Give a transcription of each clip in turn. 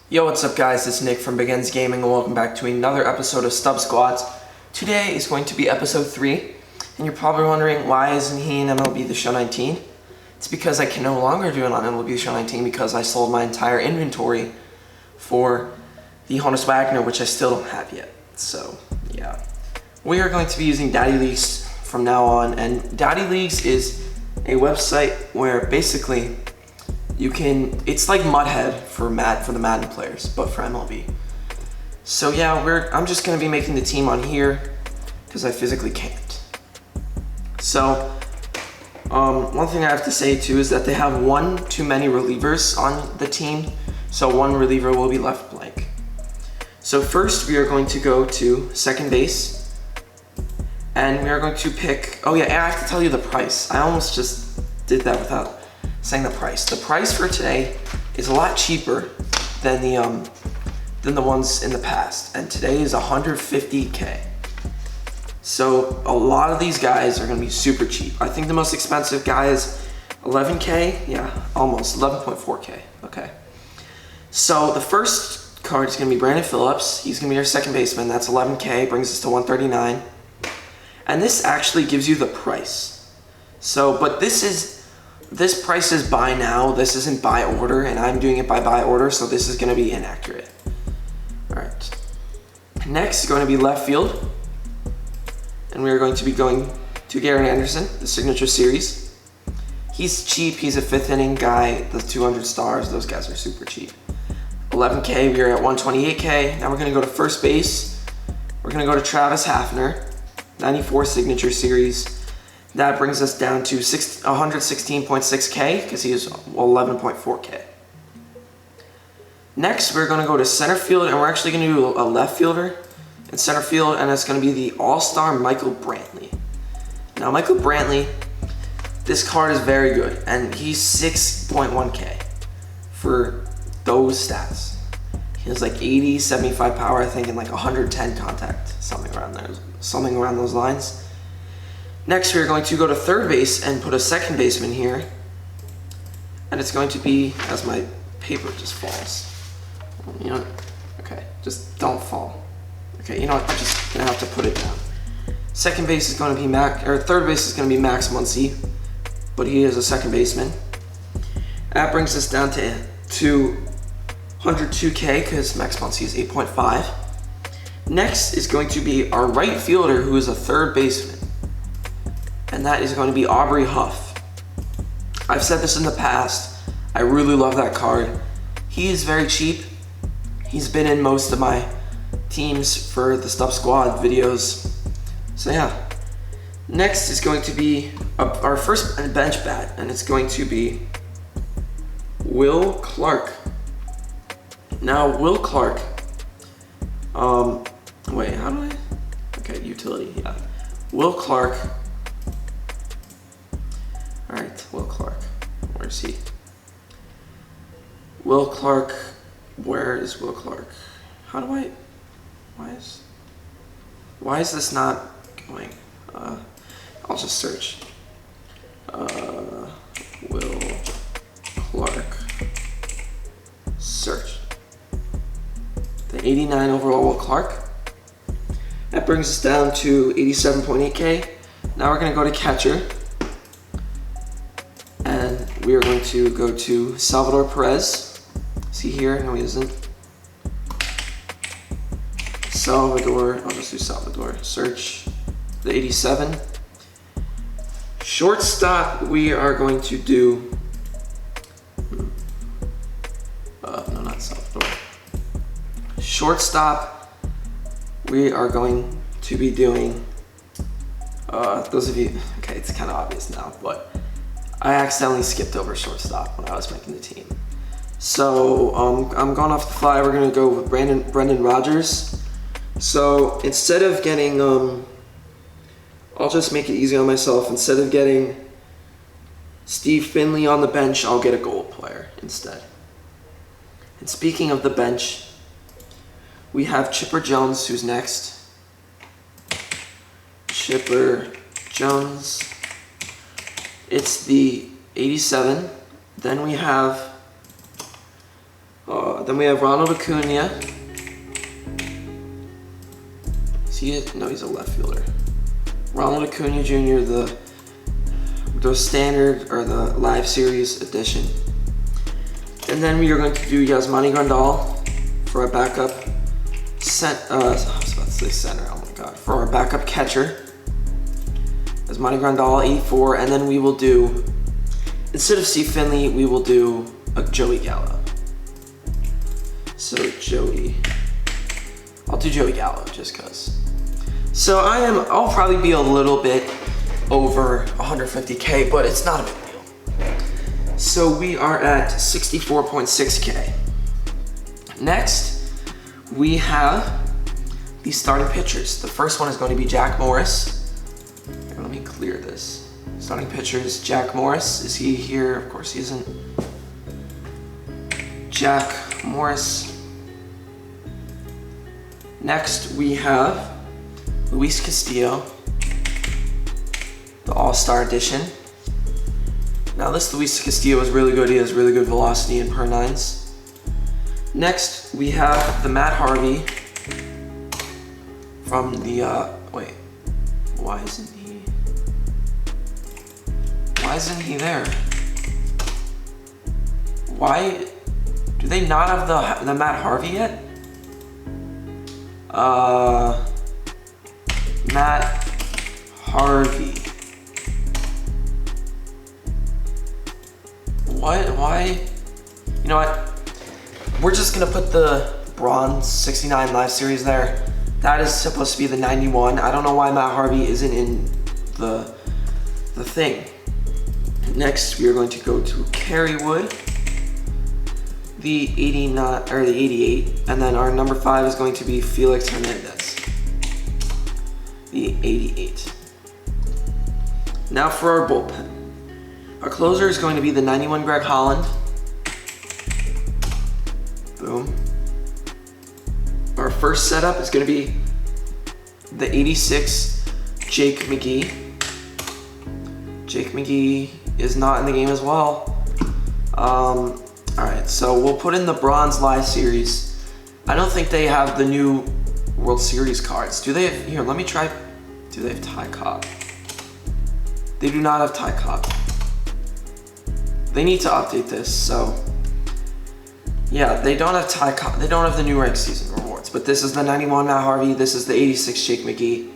Yo, what's up guys, it's Nick from Begins Gaming and welcome back to another episode of Stub Squads. Today is going to be episode 3, and you're probably wondering why isn't he in MLB The Show 19? It's because I can no longer do it on MLB The Show 19 because I sold my entire inventory for the Honus Wagner, which I still don't have yet. So, yeah. We are going to be using Daddy Leagues from now on, and Daddy Leagues is a website where basically it's like Mudhead for the Madden players, but for MLB. So yeah, I'm just gonna be making the team on here because I physically can't. So, one thing I have to say too is that they have one too many relievers on the team, so one reliever will be left blank. So first we are going to go to second base, and we are going to pick, oh yeah, I have to tell you the price. I almost just did that without saying the price. The price for today is a lot cheaper than the ones in the past, and today is 150K. So a lot of these guys are gonna be super cheap. I think the most expensive guy is 11K, yeah, almost 11.4K. Okay. So the first card is gonna be Brandon Phillips. He's gonna be our second baseman. That's 11K, brings us to 139. And this actually gives you the price. So, but this price is buy now, this isn't buy order, and I'm doing it by buy order, so this is gonna be inaccurate. All right. Next is going to be left field, and we are going to be going to Garrett Anderson, the signature series. He's cheap, he's a 5th inning guy, the 200 stars, those guys are super cheap. 11K, we are at 128K. Now we're gonna go to first base. We're gonna go to Travis Hafner, 94 signature series. That brings us down to 116.6K because he is 11.4K. Next, we're going to go to center field, and we're actually going to do a left fielder in center field, and it's going to be the All-Star Michael Brantley. Now, Michael Brantley, this card is very good, and he's 6.1K for those stats. He has like 80, 75 power, I think, and like 110 contact, something around those lines. Next, we're going to go to third base and put a second baseman here. And it's going to be, as my paper just falls. You know, okay, just don't fall. Okay, you know what, I'm just gonna have to put it down. Second base is going to be third base is going to be Max Muncy, but he is a second baseman. That brings us down to 102K because Max Muncy is 8.5. Next is going to be our right fielder, who is a third baseman. And that is going to be Aubrey Huff. I've said this in the past. I really love that card. He is very cheap. He's been in most of my teams for the Stub Squad videos. So yeah. Next is going to be our first bench bat, and it's going to be Will Clark. Now, Will Clark. Wait, how do I? Okay, utility, yeah. Will Clark. Alright, Will Clark. Where is he? Will Clark. Where is Will Clark? How do I... Why is this not going? I'll just search. Will Clark. Search. The 89 overall Will Clark. That brings us down to 87.8K. Now we're going to go to catcher. And we are going to go to Salvador Perez. Is he here? No, he isn't. Salvador, I'll just do Salvador. Search the 87. Shortstop, we are going to do, no, not Salvador. Shortstop, we are going to be doing, those of you, okay, it's kind of obvious now, but I accidentally skipped over shortstop when I was making the team. So I'm going off the fly. We're going to go with Brendan Rodgers. So instead of getting, I'll just make it easy on myself. Instead of getting Steve Finley on the bench, I'll get a gold player instead. And speaking of the bench, we have Chipper Jones, who's next. Chipper Jones. It's the 87. Then we have Then we have Ronald Acuna. Is he? No, he's a left fielder. Ronald Acuna Jr., the standard or the live series edition. And then we are going to do Yasmani Grandal for our backup I was about to say center, oh my god. For our backup catcher. Yasmani Grandal, 84, and then we will do, instead of Steve Finley, we will do a Joey Gallo. So I'll do Joey Gallo just cause. So I'll probably be a little bit over 150K, but it's not a big deal. So we are at 64.6K. Next, we have the starting pitchers. The first one is going to be Jack Morris. Here, let me clear this. Starting pitchers, Jack Morris. Is he here? Of course he isn't. Jack Morris. Next, we have Luis Castillo, the All-Star Edition. Now this Luis Castillo is really good. He has really good velocity and per nines. Next, we have the Matt Harvey from the, wait, why isn't he there? Why, do they not have the Matt Harvey yet? Matt Harvey. What? Why? You know what? We're just gonna put the bronze 69 live series there. That is supposed to be the 91. I don't know why Matt Harvey isn't in the thing. Next, we are going to go to Kerrywood, the 89 or the 88, and then our number 5 is going to be Felix Hernandez, the 88. Now for our bullpen. Our closer is going to be the 91 Greg Holland. Boom. Our first setup is going to be the 86 Jake McGee. Jake McGee is not in the game as well. Alright, so we'll put in the bronze live series. I don't think they have the new World Series cards. Do they have, here, let me try. Do they have Ty Cobb? They do not have Ty Cobb. They need to update this, so. Yeah, they don't have Ty Cobb. They don't have the new rank season rewards, but this is the 91 Matt Harvey. This is the 86 Jake McGee.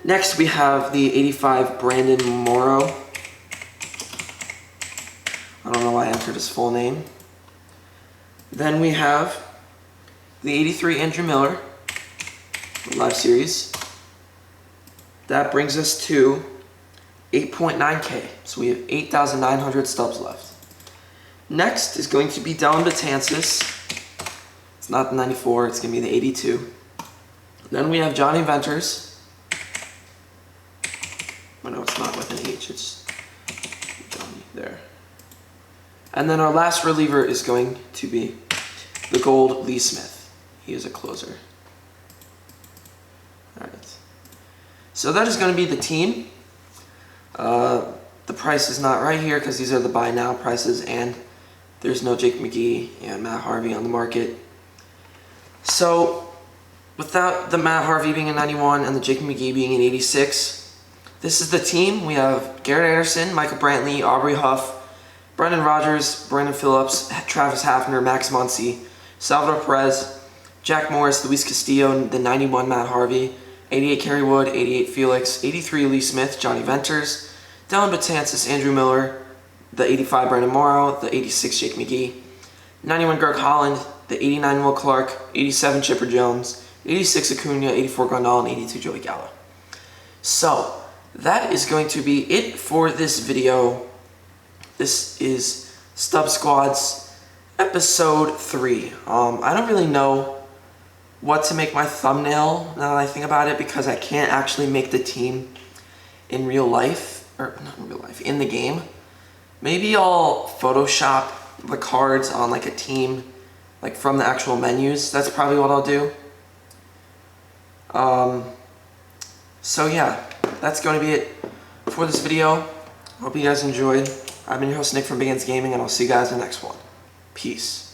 Next, we have the 85 Brandon Morrow. I don't know why I entered his full name. Then we have the 83 Andrew Miller, live series. That brings us to 8.9K. So we have 8,900 stubs left. Next is going to be Dellin Betances. It's not the 94, it's going to be the 82. Then we have Johnny Venters. Oh no, it's not with an H, it's Johnny there. And then our last reliever is going to be the gold Lee Smith. He is a closer. Alright. So that is going to be the team. The price is not right here because these are the buy now prices and there's no Jake McGee and Matt Harvey on the market. So without the Matt Harvey being a 91 and the Jake McGee being an 86, this is the team. We have Garrett Anderson, Michael Brantley, Aubrey Huff, Brendan Rodgers, Brandon Phillips, Travis Hafner, Max Muncy, Salvador Perez, Jack Morris, Luis Castillo, the 91 Matt Harvey, 88 Kerrywood, 88 Felix, 83 Lee Smith, Johnny Venters, Dellin Betances, Andrew Miller, the 85 Brandon Morrow, the 86 Jake McGee, 91 Greg Holland, the 89 Will Clark, 87 Chipper Jones, 86 Acuna, 84 Grandal, and 82 Joey Gallo. So that is going to be it for this video. This is Stub Squad's episode 3. I don't really know what to make my thumbnail now that I think about it because I can't actually make the team in real life, or not in real life, in the game. Maybe I'll Photoshop the cards on like a team, like from the actual menus. That's probably what I'll do. So yeah, that's going to be it for this video. Hope you guys enjoyed. I've been your host Nick from Begins Gaming, and I'll see you guys in the next one. Peace.